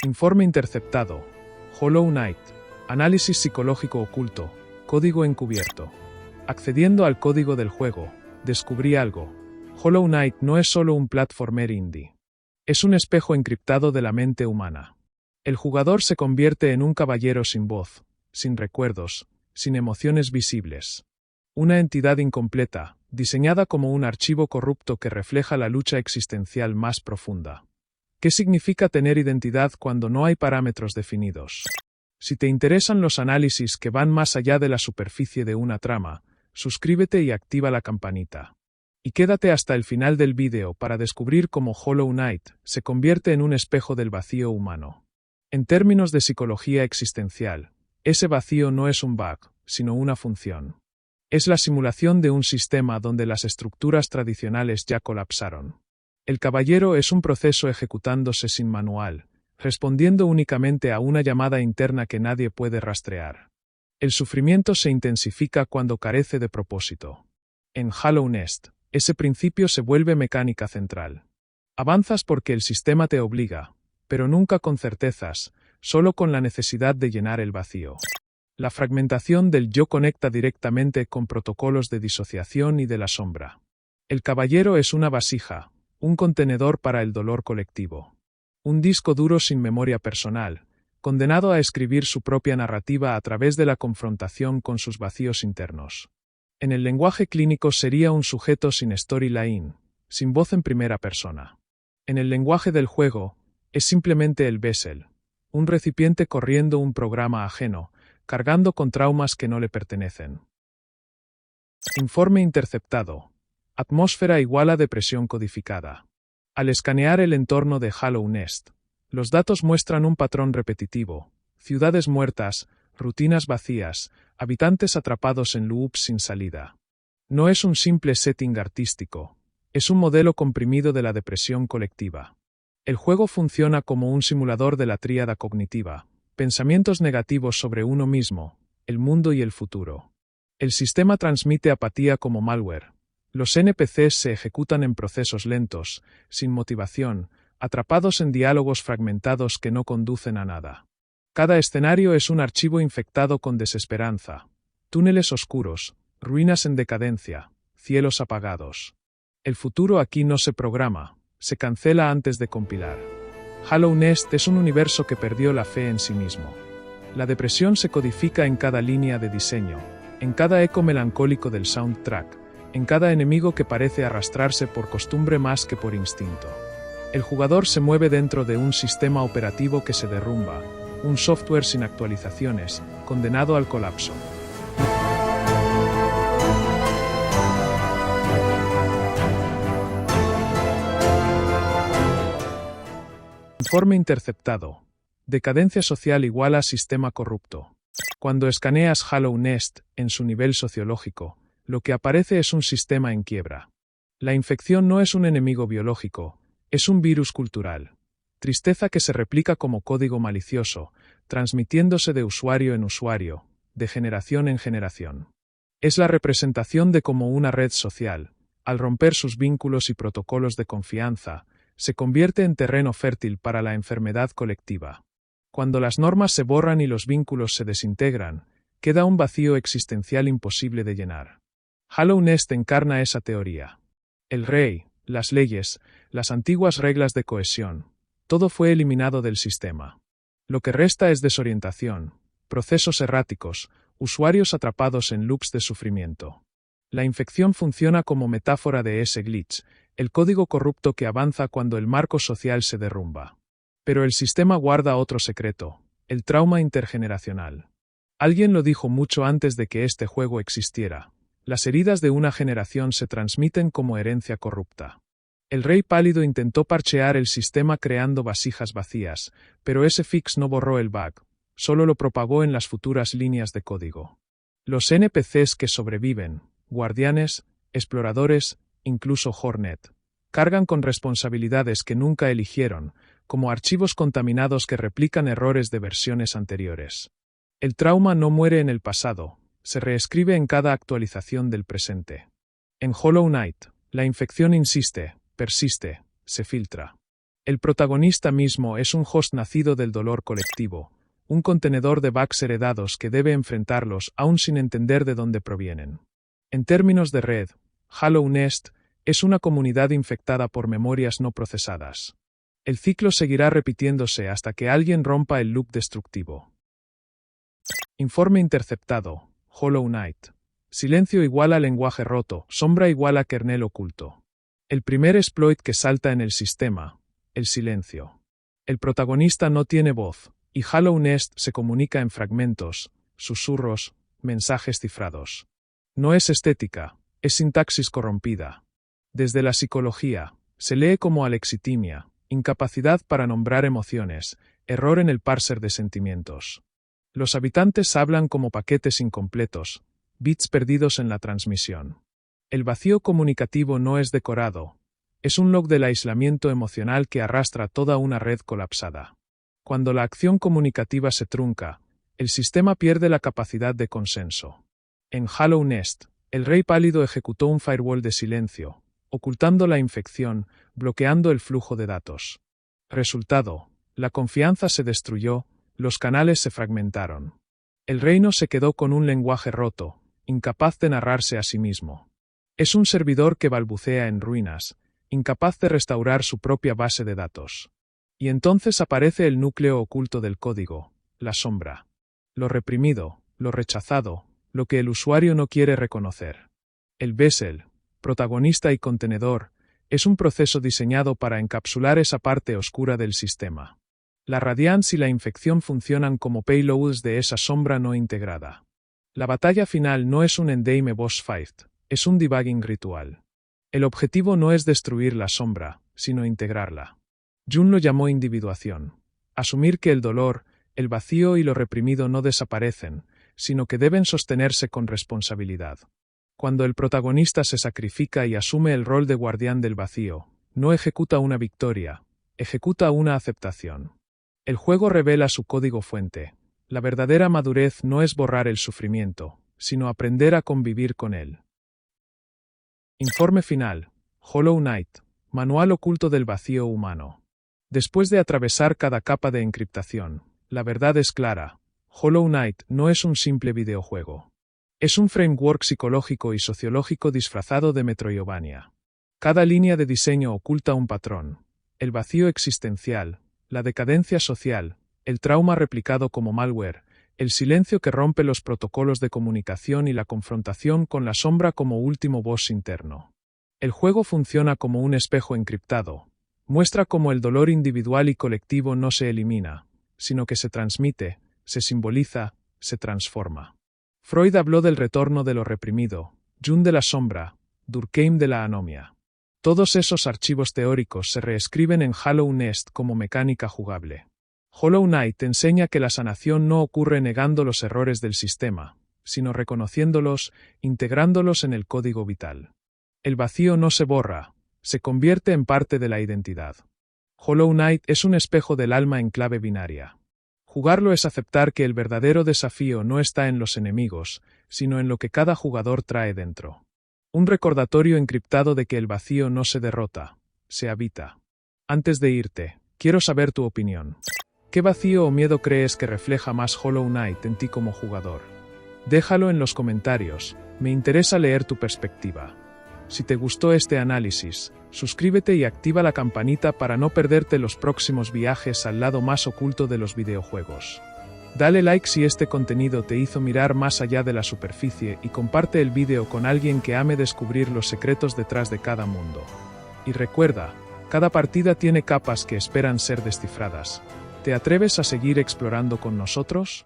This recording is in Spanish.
Informe interceptado. Hollow Knight. Análisis psicológico oculto. Código encubierto. Accediendo al código del juego, descubrí algo. Hollow Knight no es solo un platformer indie. Es un espejo encriptado de la mente humana. El jugador se convierte en un caballero sin voz, sin recuerdos, sin emociones visibles. Una entidad incompleta, diseñada como un archivo corrupto que refleja la lucha existencial más profunda. ¿Qué significa tener identidad cuando no hay parámetros definidos? Si te interesan los análisis que van más allá de la superficie de una trama, suscríbete y activa la campanita. Y quédate hasta el final del vídeo para descubrir cómo Hollow Knight se convierte en un espejo del vacío humano. En términos de psicología existencial, ese vacío no es un bug, sino una función. Es la simulación de un sistema donde las estructuras tradicionales ya colapsaron. El caballero es un proceso ejecutándose sin manual, respondiendo únicamente a una llamada interna que nadie puede rastrear. El sufrimiento se intensifica cuando carece de propósito. En Hollow Knight, ese principio se vuelve mecánica central. Avanzas porque el sistema te obliga, pero nunca con certezas, solo con la necesidad de llenar el vacío. La fragmentación del yo conecta directamente con protocolos de disociación y de la sombra. El caballero es una vasija, un contenedor para el dolor colectivo. Un disco duro sin memoria personal, condenado a escribir su propia narrativa a través de la confrontación con sus vacíos internos. En el lenguaje clínico sería un sujeto sin storyline, sin voz en primera persona. En el lenguaje del juego, es simplemente el vessel, un recipiente corriendo un programa ajeno, cargando con traumas que no le pertenecen. Informe interceptado. Atmósfera igual a depresión codificada. Al escanear el entorno de Hollow Knight, los datos muestran un patrón repetitivo: ciudades muertas, rutinas vacías, habitantes atrapados en loops sin salida. No es un simple setting artístico, es un modelo comprimido de la depresión colectiva. El juego funciona como un simulador de la tríada cognitiva: pensamientos negativos sobre uno mismo, el mundo y el futuro. El sistema transmite apatía como malware. Los NPCs se ejecutan en procesos lentos, sin motivación, atrapados en diálogos fragmentados que no conducen a nada. Cada escenario es un archivo infectado con desesperanza. Túneles oscuros, ruinas en decadencia, cielos apagados. El futuro aquí no se programa, se cancela antes de compilar. Hollow Knight es un universo que perdió la fe en sí mismo. La depresión se codifica en cada línea de diseño, en cada eco melancólico del soundtrack, en cada enemigo que parece arrastrarse por costumbre más que por instinto. El jugador se mueve dentro de un sistema operativo que se derrumba, un software sin actualizaciones, condenado al colapso. Informe interceptado. Decadencia social igual a sistema corrupto. Cuando escaneas Hollow Knight en su nivel sociológico, lo que aparece es un sistema en quiebra. La infección no es un enemigo biológico, es un virus cultural. Tristeza que se replica como código malicioso, transmitiéndose de usuario en usuario, de generación en generación. Es la representación de cómo una red social, al romper sus vínculos y protocolos de confianza, se convierte en terreno fértil para la enfermedad colectiva. Cuando las normas se borran y los vínculos se desintegran, queda un vacío existencial imposible de llenar. Hollow Knight encarna esa teoría. El rey, las leyes, las antiguas reglas de cohesión, todo fue eliminado del sistema. Lo que resta es desorientación, procesos erráticos, usuarios atrapados en loops de sufrimiento. La infección funciona como metáfora de ese glitch, el código corrupto que avanza cuando el marco social se derrumba. Pero el sistema guarda otro secreto: el trauma intergeneracional. Alguien lo dijo mucho antes de que este juego existiera. Las heridas de una generación se transmiten como herencia corrupta. El Rey Pálido intentó parchear el sistema creando vasijas vacías, pero ese fix no borró el bug, solo lo propagó en las futuras líneas de código. Los NPCs que sobreviven, guardianes, exploradores, incluso Hornet, cargan con responsabilidades que nunca eligieron, como archivos contaminados que replican errores de versiones anteriores. El trauma no muere en el pasado, se reescribe en cada actualización del presente. En Hollow Knight, la infección insiste, persiste, se filtra. El protagonista mismo es un host nacido del dolor colectivo, un contenedor de bugs heredados que debe enfrentarlos aún sin entender de dónde provienen. En términos de red, Hollow Nest es una comunidad infectada por memorias no procesadas. El ciclo seguirá repitiéndose hasta que alguien rompa el loop destructivo. Informe interceptado. Hollow Knight. Silencio igual a lenguaje roto, sombra igual a kernel oculto. El primer exploit que salta en el sistema. El silencio. El protagonista no tiene voz, y Hollow Nest se comunica en fragmentos, susurros, mensajes cifrados. No es estética, es sintaxis corrompida. Desde la psicología, se lee como alexitimia, incapacidad para nombrar emociones, error en el parser de sentimientos. Los habitantes hablan como paquetes incompletos, bits perdidos en la transmisión. El vacío comunicativo no es decorado, es un log del aislamiento emocional que arrastra toda una red colapsada. Cuando la acción comunicativa se trunca, el sistema pierde la capacidad de consenso. En Hollow Nest, el Rey Pálido ejecutó un firewall de silencio, ocultando la infección, bloqueando el flujo de datos. Resultado, la confianza se destruyó, los canales se fragmentaron. El reino se quedó con un lenguaje roto, incapaz de narrarse a sí mismo. Es un servidor que balbucea en ruinas, incapaz de restaurar su propia base de datos. Y entonces aparece el núcleo oculto del código, la sombra. Lo reprimido, lo rechazado, lo que el usuario no quiere reconocer. El Vessel, protagonista y contenedor, es un proceso diseñado para encapsular esa parte oscura del sistema. La radiance y la infección funcionan como payloads de esa sombra no integrada. La batalla final no es un endgame boss fight, es un debugging ritual. El objetivo no es destruir la sombra, sino integrarla. Jun lo llamó individuación. Asumir que el dolor, el vacío y lo reprimido no desaparecen, sino que deben sostenerse con responsabilidad. Cuando el protagonista se sacrifica y asume el rol de guardián del vacío, no ejecuta una victoria, ejecuta una aceptación. El juego revela su código fuente. La verdadera madurez no es borrar el sufrimiento, sino aprender a convivir con él. Informe final. Hollow Knight. Manual oculto del vacío humano. Después de atravesar cada capa de encriptación, la verdad es clara. Hollow Knight no es un simple videojuego. Es un framework psicológico y sociológico disfrazado de Metroidvania. Cada línea de diseño oculta un patrón. El vacío existencial, la decadencia social, el trauma replicado como malware, el silencio que rompe los protocolos de comunicación y la confrontación con la sombra como último boss interno. El juego funciona como un espejo encriptado. Muestra cómo el dolor individual y colectivo no se elimina, sino que se transmite, se simboliza, se transforma. Freud habló del retorno de lo reprimido, Jung de la sombra, Durkheim de la anomia. Todos esos archivos teóricos se reescriben en Hollow Nest como mecánica jugable. Hollow Knight enseña que la sanación no ocurre negando los errores del sistema, sino reconociéndolos, integrándolos en el código vital. El vacío no se borra, se convierte en parte de la identidad. Hollow Knight es un espejo del alma en clave binaria. Jugarlo es aceptar que el verdadero desafío no está en los enemigos, sino en lo que cada jugador trae dentro. Un recordatorio encriptado de que el vacío no se derrota, se habita. Antes de irte, quiero saber tu opinión. ¿Qué vacío o miedo crees que refleja más Hollow Knight en ti como jugador? Déjalo en los comentarios, me interesa leer tu perspectiva. Si te gustó este análisis, suscríbete y activa la campanita para no perderte los próximos viajes al lado más oculto de los videojuegos. Dale like si este contenido te hizo mirar más allá de la superficie y comparte el vídeo con alguien que ame descubrir los secretos detrás de cada mundo. Y recuerda, cada partida tiene capas que esperan ser descifradas. ¿Te atreves a seguir explorando con nosotros?